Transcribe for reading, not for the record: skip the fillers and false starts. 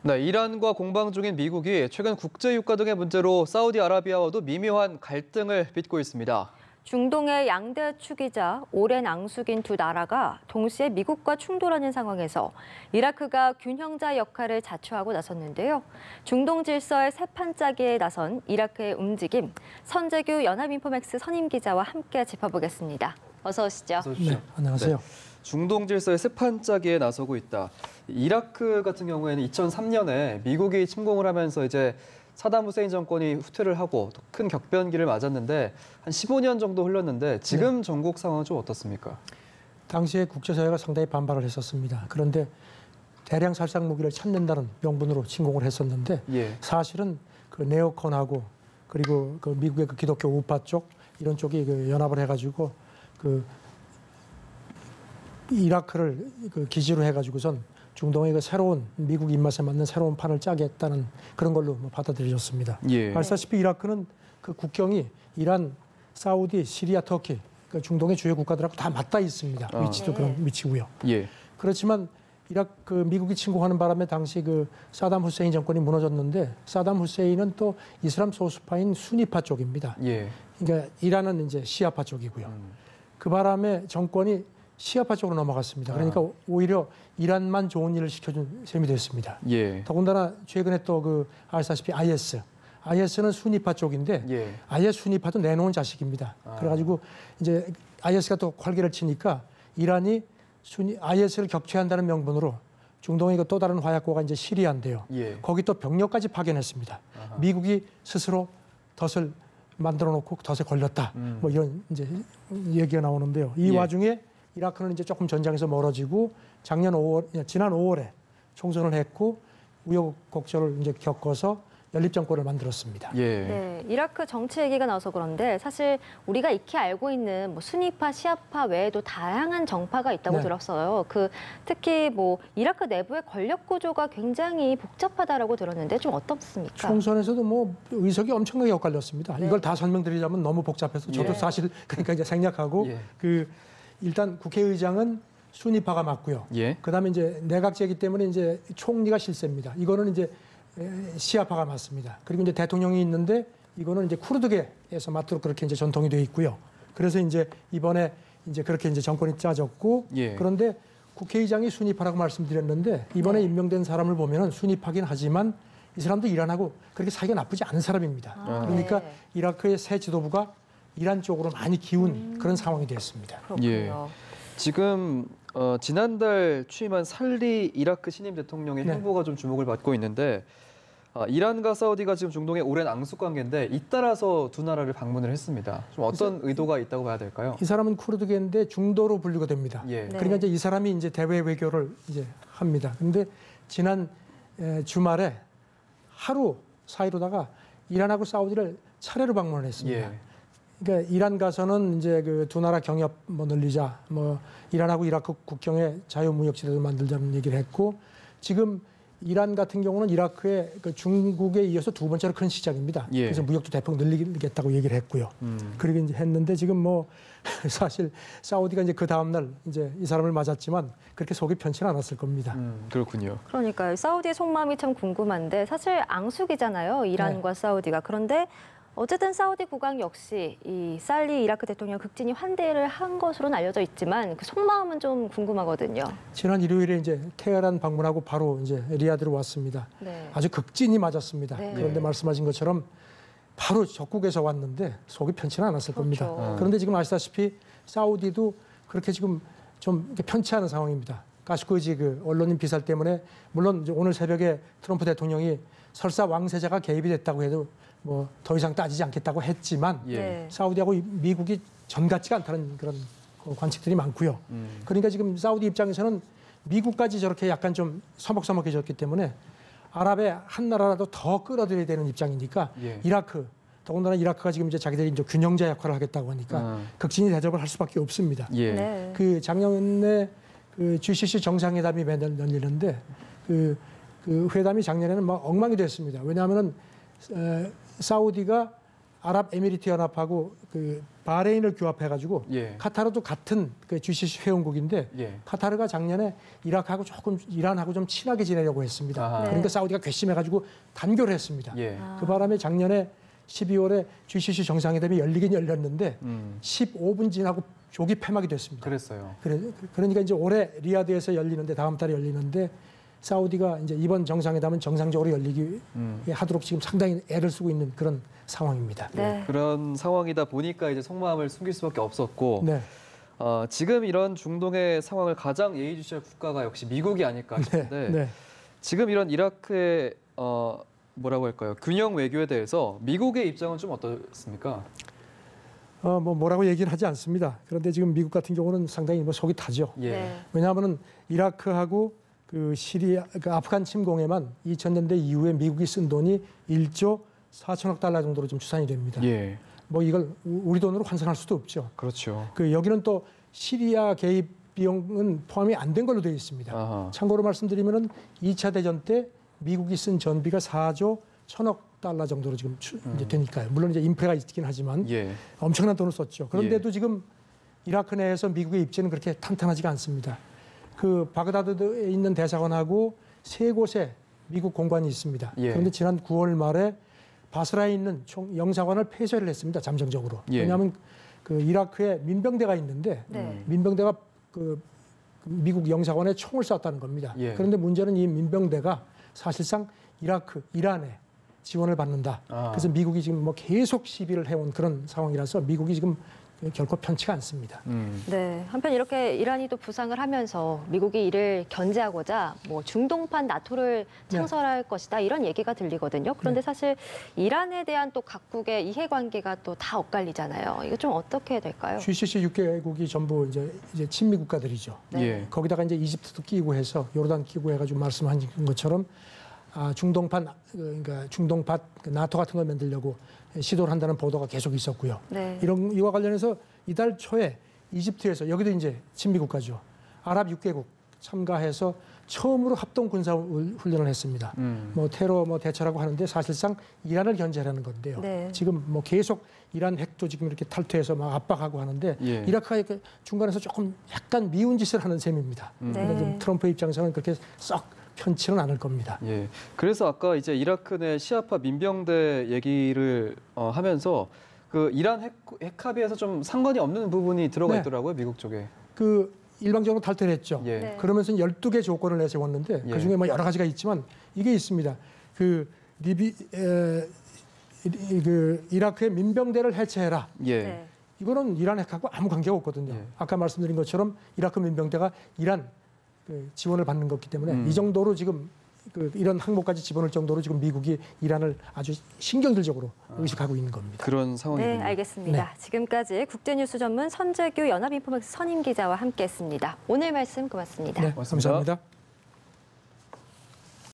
네, 이란과 공방 중인 미국이 최근 국제유가 등의 문제로 사우디아라비아와도 미묘한 갈등을 빚고 있습니다. 중동의 양대 축이자 오랜 앙숙인 두 나라가 동시에 미국과 충돌하는 상황에서 이라크가 균형자 역할을 자처하고 나섰는데요. 중동 질서의 새 판짜기에 나선 이라크의 움직임, 선재규 연합인포맥스 선임 기자와 함께 짚어보겠습니다. 어서 오시죠. 네, 안녕하세요. 네, 중동 질서의 새 판짜기에 나서고 있다. 이라크 같은 경우에는 2003년에 미국이 침공을 하면서 이제 사담 후세인 정권이 후퇴를 하고 또 큰 격변기를 맞았는데 한 15년 정도 흘렀는데 지금 전국 상황은 좀 어떻습니까? 당시에 국제사회가 상당히 반발을 했었습니다. 그런데 대량 살상 무기를 찾는다는 명분으로 침공을 했었는데 사실은 그 네오콘하고 그리고 그 미국의 그 기독교 우파 쪽 이런 쪽이 그 연합을 해가지고 그 이라크를 그 기지로 해가지고선 중동의 그 새로운 미국 입맛에 맞는 새로운 판을 짜겠다는 그런 걸로 받아들여졌습니다. 알다시피 이라크는 그 국경이 이란, 사우디, 시리아, 터키, 그 중동의 주요 국가들하고 다 맞닿아 있습니다. 위치도 그런 위치고요. 그렇지만 그 미국이 침공하는 바람에 당시 그 사담 후세인 정권이 무너졌는데 사담 후세인은 또 이슬람 소수파인 수니파 쪽입니다. 그러니까 이란은 이제 시아파 쪽이고요. 그 바람에 정권이 시아파 쪽으로 넘어갔습니다. 그러니까 오히려 이란만 좋은 일을 시켜준 셈이 됐습니다. 더군다나 최근에 또 그 아시다시피 IS는 수니파 쪽인데 아예 수니파도 내놓은 자식입니다. 그래가지고 이제 IS가 또 활개를 치니까 이란이 IS를 격퇴한다는 명분으로 중동의 또 다른 화약고가 이제 시리아인데요. 거기 또 병력까지 파견했습니다. 미국이 스스로 덫을 만들어 놓고 덫에 걸렸다. 뭐 이런 이제 얘기가 나오는데요. 이 와중에 이라크는 이제 조금 전장에서 멀어지고 지난 5월에 총선을 했고 우여곡절을 이제 겪어서 연립정권을 만들었습니다. 네, 이라크 정치 얘기가 나와서 그런데 사실 우리가 익히 알고 있는 뭐 수니파, 시아파 외에도 다양한 정파가 있다고 들었어요. 특히 뭐 이라크 내부의 권력 구조가 굉장히 복잡하다라고 들었는데 좀 어떻습니까? 총선에서도 뭐 의석이 엄청나게 엇갈렸습니다. 이걸 다 설명드리자면 너무 복잡해서 저도 사실 그러니까 이제 생략하고 일단 국회의장은 수니파가 맞고요. 그다음에 이제 내각제이기 때문에 이제 총리가 실세입니다. 이거는 이제 시아파가 맞습니다. 그리고 이제 대통령이 있는데 이거는 이제 쿠르드계에서 맡도록 그렇게 이제 전통이 되어 있고요. 그래서 이제 이번에 이제 그렇게 이제 정권이 짜졌고 그런데 국회의장이 수니파라고 말씀드렸는데 이번에 임명된 사람을 보면은 수니파긴 하지만 이 사람도 이란하고 그렇게 사이가 나쁘지 않은 사람입니다. 그러니까 이라크의 새 지도부가 이란 쪽으로 많이 기운 그런 상황이 됐습니다. 그렇군요. 지금 지난달 취임한 살리 이라크 신임 대통령의 행보가 좀 주목을 받고 있는데 이란과 사우디가 지금 중동의 오랜 앙숙 관계인데 잇따라서 두 나라를 방문을 했습니다. 좀 어떤 의도가 있다고 봐야 될까요? 이 사람은 쿠르드계인데 중도로 분류가 됩니다. 그러니까 이제 이 사람이 이제 대외 외교를 이제 합니다. 근데 지난 주말에 하루 사이로다가 이란하고 사우디를 차례로 방문을 했습니다. 그러니까 이란 가서는 이제 그 두 나라 경협 뭐 늘리자, 뭐 이란하고 이라크 국경에 자유무역지대도 만들자는 얘기를 했고 지금 이란 같은 경우는 이라크의 그 중국에 이어서 두 번째로 큰 시장입니다. 그래서 무역도 대폭 늘리겠다고 얘기를 했고요. 그리고 이제 했는데 지금 뭐 사실 사우디가 이제 그 다음 날 이제 이 사람을 맞았지만 그렇게 속이 편치는 않았을 겁니다. 그렇군요. 그러니까요. 사우디의 속마음이 참 궁금한데 사실 앙숙이잖아요. 이란과 사우디가. 그런데 어쨌든 사우디 국왕 역시 이 살리 이라크 대통령 극진히 환대를 한 것으로는 알려져 있지만 그 속마음은 좀 궁금하거든요. 지난 일요일에 이제 테헤란 방문하고 바로 이제 리야드로 왔습니다. 아주 극진히 맞았습니다. 그런데 말씀하신 것처럼 바로 적국에서 왔는데 속이 편치는 않았을 겁니다. 그런데 지금 아시다시피 사우디도 그렇게 지금 좀 편치 않은 상황입니다. 가시코지 그 언론인 비살 때문에 물론 이제 오늘 새벽에 트럼프 대통령이 설사 왕세자가 개입이 됐다고 해도 뭐 더 이상 따지지 않겠다고 했지만 사우디하고 미국이 전 같지가 않다는 그런 관측들이 많고요. 그러니까 지금 사우디 입장에서는 미국까지 저렇게 약간 좀 서먹서먹해졌기 때문에 아랍의 한 나라라도 더 끌어들여야 되는 입장이니까 이라크 더군다나 이라크가 지금 이제 자기들이 이제 균형자 역할을 하겠다고 하니까 극진히 대접을 할 수밖에 없습니다. 그 작년에 그 GCC 정상회담이 매년 열리는데 그 회담이 작년에는 막 엉망이 됐습니다. 왜냐하면은 사우디가 아랍에미리트 연합하고 그 바레인을 규합해가지고 예. 카타르도 같은 그 GCC 회원국인데 예. 카타르가 작년에 이라크하고 조금 이란하고 좀 친하게 지내려고 했습니다. 아하. 그러니까 사우디가 괘씸해가지고 단결을 했습니다. 예. 그 바람에 작년에 12월에 GCC 정상회담이 열리긴 열렸는데 15분 지나고 조기 폐막이 됐습니다. 그랬어요. 그러니까 이제 올해 리야드에서 열리는데 다음 달에 열리는데 사우디가 이제 이번 정상회담은 정상적으로 열리기 하도록 지금 상당히 애를 쓰고 있는 그런 상황입니다. 네. 그런 상황이다 보니까 이제 속마음을 숨길 수밖에 없었고 네. 지금 이런 중동의 상황을 가장 예의주시할 국가가 역시 미국이 아닐까 싶은데 네. 지금 이런 이라크의 뭐라고 할까요? 균형 외교에 대해서 미국의 입장은 좀 어떻습니까? 뭐라고 얘기는 하지 않습니다. 그런데 지금 미국 같은 경우는 상당히 속이 타죠. 예. 네. 왜냐하면은 이라크하고 그 시리아, 그 아프간 침공에만 2000년대 이후에 미국이 쓴 돈이 1조 4천억 달러 정도로 좀 추산이 됩니다. 예. 뭐 이걸 우리 돈으로 환산할 수도 없죠. 그렇죠. 그 여기는 또 시리아 개입 비용은 포함이 안 된 걸로 되어 있습니다. 아하. 참고로 말씀드리면은 2차 대전 때 미국이 쓴 전비가 4조 1천억 달러 정도로 지금 이제 되니까요. 물론 이제 인프레가 있긴 하지만 예. 엄청난 돈을 썼죠. 그런데도 지금 이라크 내에서 미국의 입지는 그렇게 탄탄하지가 않습니다. 그 바그다드에 있는 대사관하고 세 곳에 미국 공관이 있습니다. 예. 그런데 지난 9월 말에 바스라에 있는 영사관을 폐쇄를 했습니다. 잠정적으로. 예. 왜냐하면 그 이라크에 민병대가 있는데 네. 민병대가 그 미국 영사관에 총을 쐈다는 겁니다. 예. 그런데 문제는 이 민병대가 사실상 이란에 지원을 받는다. 그래서 미국이 지금 뭐 계속 시비를 해온 그런 상황이라서 미국이 지금 결코 편치가 않습니다. 네. 한편 이렇게 이란이 또 부상을 하면서 미국이 이를 견제하고자 뭐 중동판 나토를 창설할 것이다 이런 얘기가 들리거든요. 그런데 사실 이란에 대한 또 각국의 이해관계가 또 다 엇갈리잖아요. 이거 좀 어떻게 될까요? GCC 6개국이 전부 이제 친미 국가들이죠. 네. 예. 거기다가 이제 이집트도 끼고 해서 요르단 끼고 해가지고 말씀하신 것처럼 중동판 그러니까 중동파 나토 같은 걸 만들려고 시도를 한다는 보도가 계속 있었고요. 네. 이와 관련해서 이달 초에 이집트에서 여기도 이제 친미 국가죠. 아랍 6개국 참가해서 처음으로 합동 군사 훈련을 했습니다. 뭐 테러 대처라고 하는데 사실상 이란을 견제하는 건데요. 네. 지금 뭐 계속 이란 핵도 지금 이렇게 탈퇴해서 막 압박하고 하는데 예. 이라크가 이렇게 중간에서 조금 약간 미운 짓을 하는 셈입니다. 근데 지금 트럼프 입장에서는 그렇게 썩 편치는 않을 겁니다. 예. 그래서 아까 이제 이라크 내 시아파 민병대 얘기를 하면서 그 이란 핵 합의에서 좀 상관이 없는 부분이 들어가 네. 있더라고요, 미국 쪽에. 그 일방적으로 탈퇴를 했죠. 예. 네. 그러면서 12개 조건을 내세웠는데 예. 그중에 뭐 여러 가지가 있지만 이게 있습니다. 그 이라크의 민병대를 해체해라. 예. 네. 이거는 이란 핵하고 아무 관계가 없거든요. 예. 아까 말씀드린 것처럼 이라크 민병대가 이란 지원을 받는 거기 때문에 이 정도로 지금 이런 항목까지 집어넣을 정도로 지금 미국이 이란을 아주 신경질적으로 의식하고 있는 겁니다. 그런 상황이군요. 네, 알겠습니다. 지금까지 국제뉴스 전문 선재규 연합인포맥스 선임 기자와 함께했습니다. 오늘 말씀 고맙습니다. 네, 고맙습니다. 감사합니다.